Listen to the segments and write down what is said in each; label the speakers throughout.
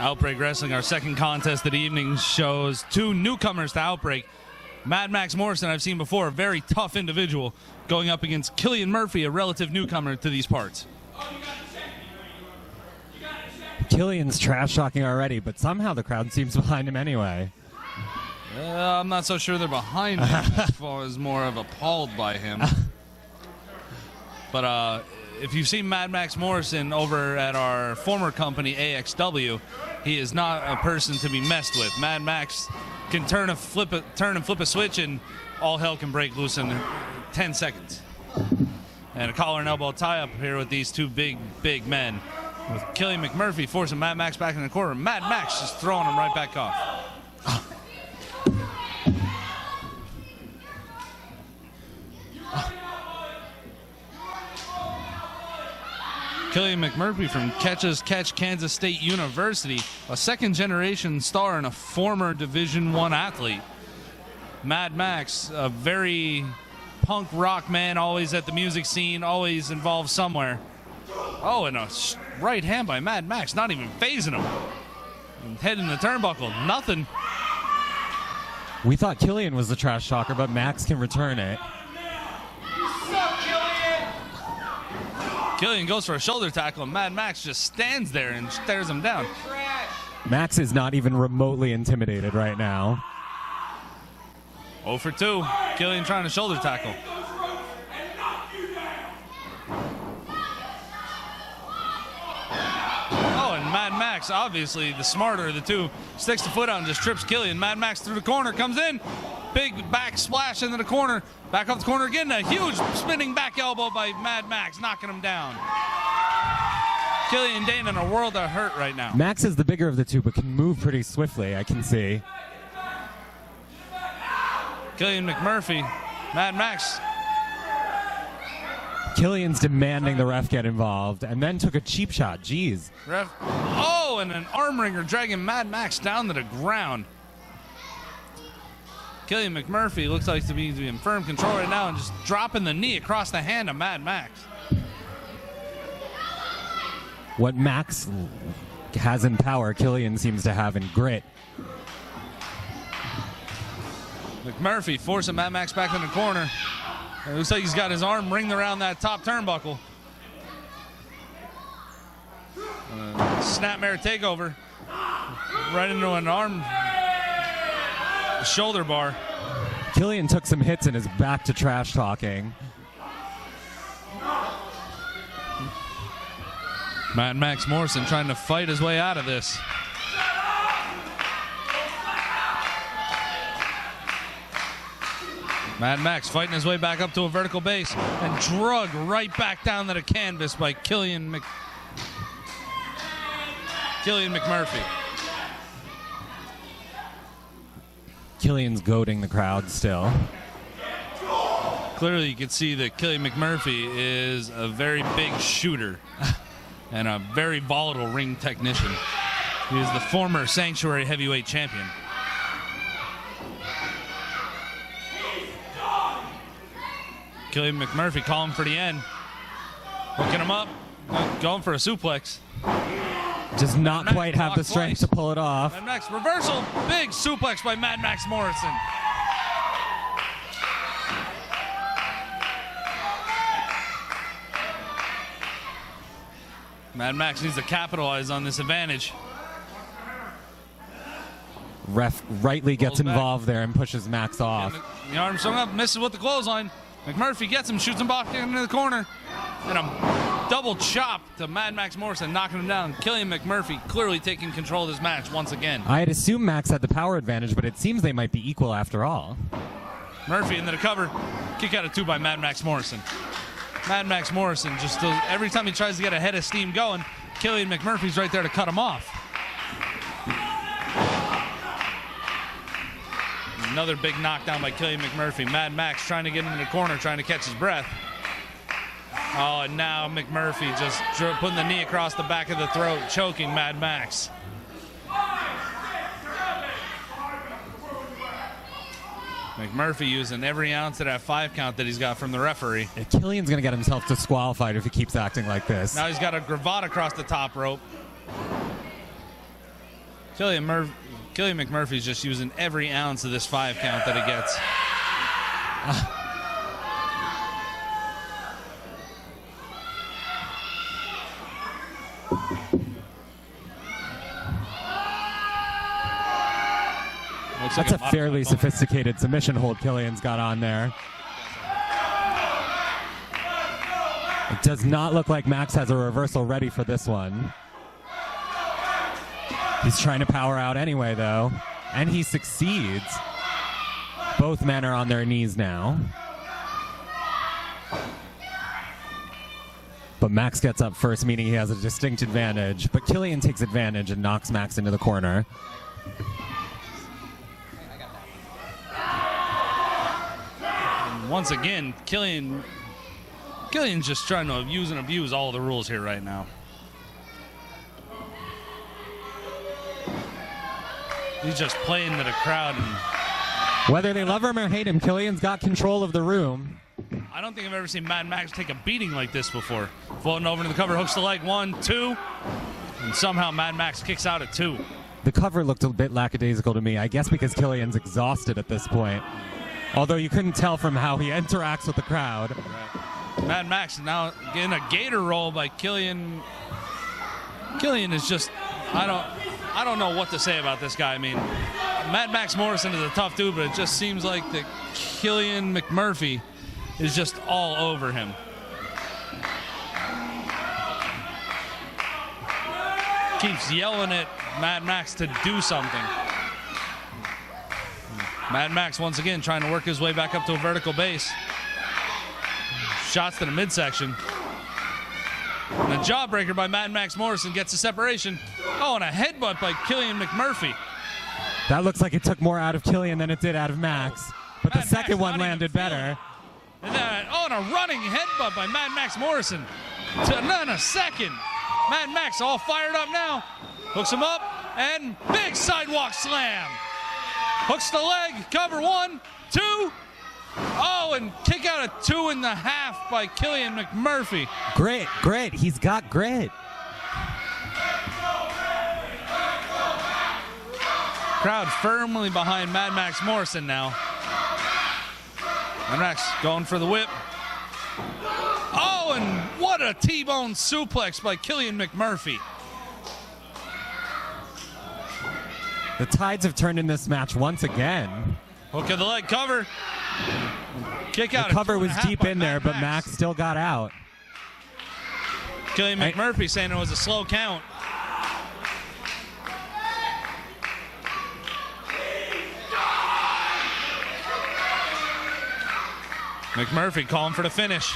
Speaker 1: Outbreak Wrestling, our second contest of the evening, shows two newcomers to Outbreak. Mad Maxx Morrison, I've seen before, a very tough individual, going up against Killian Murphy, a relative newcomer to these parts.
Speaker 2: Killian's trash talking already, but somehow the crowd seems behind him anyway.
Speaker 1: I'm not so sure they're behind him as far as more of appalled by him. But if you've seen Mad Maxx Morrison over at our former company, AXW, he is not a person to be messed with. Mad Max can turn and flip a switch, and all hell can break loose in 10 seconds. And a collar and elbow tie-up here with these two big men. With Killian McMurphy forcing Mad Max back in the corner. Mad Max just throwing him right back off. Killian McMurphy from Catch Kansas State University, a second-generation star and a former Division I athlete. Mad Max, a very punk rock man, always at the music scene, always involved somewhere. Oh, and a right hand by Mad Max, not even phasing him. And head in the turnbuckle, nothing.
Speaker 2: We thought Killian was the trash talker, but Max can return it.
Speaker 1: Killian goes for a shoulder tackle, and Mad Max just stands there and stares him down.
Speaker 2: Max is not even remotely intimidated right now.
Speaker 1: 0 for 2. Killian trying to shoulder tackle. Oh, and Mad Max, obviously the smarter of the two, sticks the foot out and just trips Killian. Mad Max through the corner, comes in. Big back splash into the corner. Back off the corner again. A huge spinning back elbow by Mad Max, knocking him down. Killian Dane in a world of hurt right now.
Speaker 2: Max is the bigger of the two, but can move pretty swiftly, I can see.
Speaker 1: Killian McMurphy, Mad Max.
Speaker 2: Killian's demanding the ref get involved, and then took a cheap shot. Jeez.
Speaker 1: Ref. Oh, and an arm wringer dragging Mad Max down to the ground. Killian McMurphy looks like to be in firm control right now and just dropping the knee across the hand of Mad Max.
Speaker 2: What Max has in power, Killian seems to have in grit.
Speaker 1: McMurphy forcing Mad Max back in the corner. It looks like he's got his arm ringed around that top turnbuckle. Snapmare takeover. Right into an arm. Shoulder bar.
Speaker 2: Killian took some hits and is back to trash talking.
Speaker 1: Mad Maxx Morrison trying to fight his way out of this. Mad Max fighting his way back up to a vertical base and drug right back down to the canvas by Killian McMurphy.
Speaker 2: Killian's goading the crowd still.
Speaker 1: Clearly you can see that Killian McMurphy is a very big shooter and a very volatile ring technician. He is the former Sanctuary heavyweight champion. Killian McMurphy calling for the end. Hooking him up. Going for a suplex.
Speaker 2: Does not quite have the strength to pull it off.
Speaker 1: Mad Max reversal. Big suplex by Mad Maxx Morrison. Mad Max needs to capitalize on this advantage.
Speaker 2: Ref rightly gets involved there and pushes Max off.
Speaker 1: The arm swung up, misses with the clothesline. McMurphy gets him, shoots him back into the corner. And a double chop to Mad Maxx Morrison, knocking him down. Killian McMurphy clearly taking control of this match once again.
Speaker 2: I had assumed Max had the power advantage, but it seems they might be equal after all.
Speaker 1: Murphy into the cover. Kick out of 2 by Mad Maxx Morrison. Mad Maxx Morrison just every time he tries to get a head of steam going, Killian McMurphy's right there to cut him off. Another big knockdown by Killian McMurphy. Mad Max trying to get into the corner, trying to catch his breath. Oh, and now McMurphy just putting the knee across the back of the throat, choking Mad Max. McMurphy using every ounce of that 5 count that he's got from the referee.
Speaker 2: Yeah, Killian's going to get himself disqualified if he keeps acting like this.
Speaker 1: Now he's got a gravata across the top rope. Killian McMurphy's just using every ounce of this 5 count that he gets.
Speaker 2: That's a fairly sophisticated submission hold Killian's got on there. It does not look like Maxx has a reversal ready for this one. He's trying to power out anyway, though, and he succeeds. Both men are on their knees now. But Maxx gets up first, meaning he has a distinct advantage. But Killian takes advantage and knocks Maxx into the corner.
Speaker 1: And once again, Killian's just trying to use and abuse all the rules here right now. He's just playing to the crowd. And
Speaker 2: whether they love him or hate him, Killian's got control of the room.
Speaker 1: I don't think I've ever seen Mad Maxx take a beating like this before. Floating over to the cover, hooks the leg, 1, 2, and somehow Mad Maxx kicks out at 2.
Speaker 2: The cover looked a bit lackadaisical to me, I guess because Killian's exhausted at this point. Although you couldn't tell from how he interacts with the crowd.
Speaker 1: Right. Mad Maxx now getting a gator roll by Killian. Killian is just, I don't know what to say about this guy. I mean, Maxx Morrison is a tough dude, but it just seems like that Killian McMurphy is just all over him. Keeps yelling at Mad Maxx to do something. Mad Maxx once again trying to work his way back up to a vertical base. Shots to the midsection. And a jawbreaker by Mad Maxx Morrison gets a separation. Oh, and a headbutt by Killian McMurphy.
Speaker 2: That looks like it took more out of Killian than it did out of Maxx. But the second one landed better.
Speaker 1: And then, and a running headbutt by Mad Maxx Morrison. In a second. Mad Maxx all fired up now. Hooks him up, and big sidewalk slam. Hooks the leg, cover 1, 2. Oh, and kick out at 2.5 by Killian McMurphy.
Speaker 2: Grit. He's got grit.
Speaker 1: Crowd firmly behind Mad Maxx Morrison now. Mad Maxx going for the whip. Oh, and what a T-bone suplex by Killian McMurphy.
Speaker 2: The tides have turned in this match once again.
Speaker 1: Hook of the leg cover. Kick out.
Speaker 2: The cover was deep in there, but
Speaker 1: Maxx.
Speaker 2: Maxx still got out.
Speaker 1: Killian McMurphy saying it was a slow count. McMurphy calling for the finish.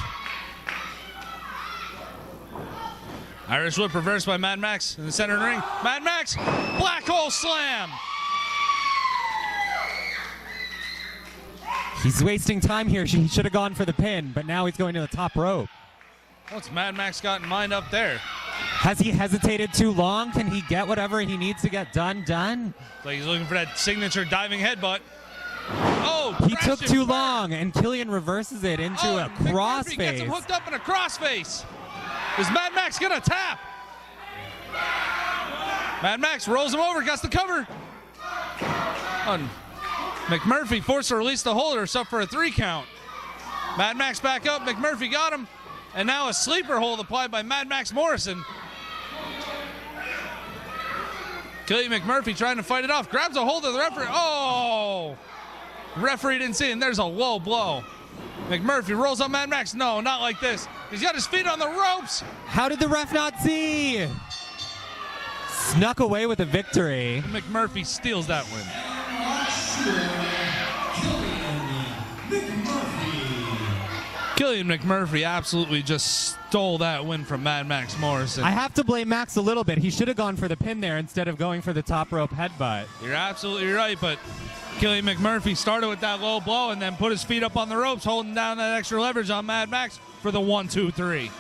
Speaker 1: Irish whip reversed by Mad Maxx in the center of the ring. Mad Maxx, black hole slam.
Speaker 2: He's wasting time here. He should have gone for the pin, but now he's going to the top rope.
Speaker 1: What's Mad Maxx got in mind up there?
Speaker 2: Has he hesitated too long? Can he get whatever he needs to get done?
Speaker 1: Like he's looking for that signature diving headbutt. Oh,
Speaker 2: he took too long, and Killian reverses it into a crossface.
Speaker 1: McMurphy gets him hooked up in a crossface. Is Mad Maxx gonna tap? Mad Maxx rolls him over, gets the cover. McMurphy forced to release the hold herself for a 3 count. Mad Maxx back up, McMurphy got him. And now a sleeper hold applied by Mad Maxx Morrison. Killian McMurphy trying to fight it off. Grabs a hold of the referee. Oh! The referee didn't see it, and there's a low blow. McMurphy rolls up Mad Maxx. No, not like this. He's got his feet on the ropes.
Speaker 2: How did the ref not see? Snuck away with a victory.
Speaker 1: McMurphy steals that win. Killian McMurphy absolutely just stole that win from Mad Maxx Morrison.
Speaker 2: I have to blame Maxx a little bit. He should have gone for the pin there instead of going for the top rope headbutt.
Speaker 1: You're absolutely right, but Killian McMurphy started with that low blow and then put his feet up on the ropes, holding down that extra leverage on Mad Maxx for the 1, 2, 3.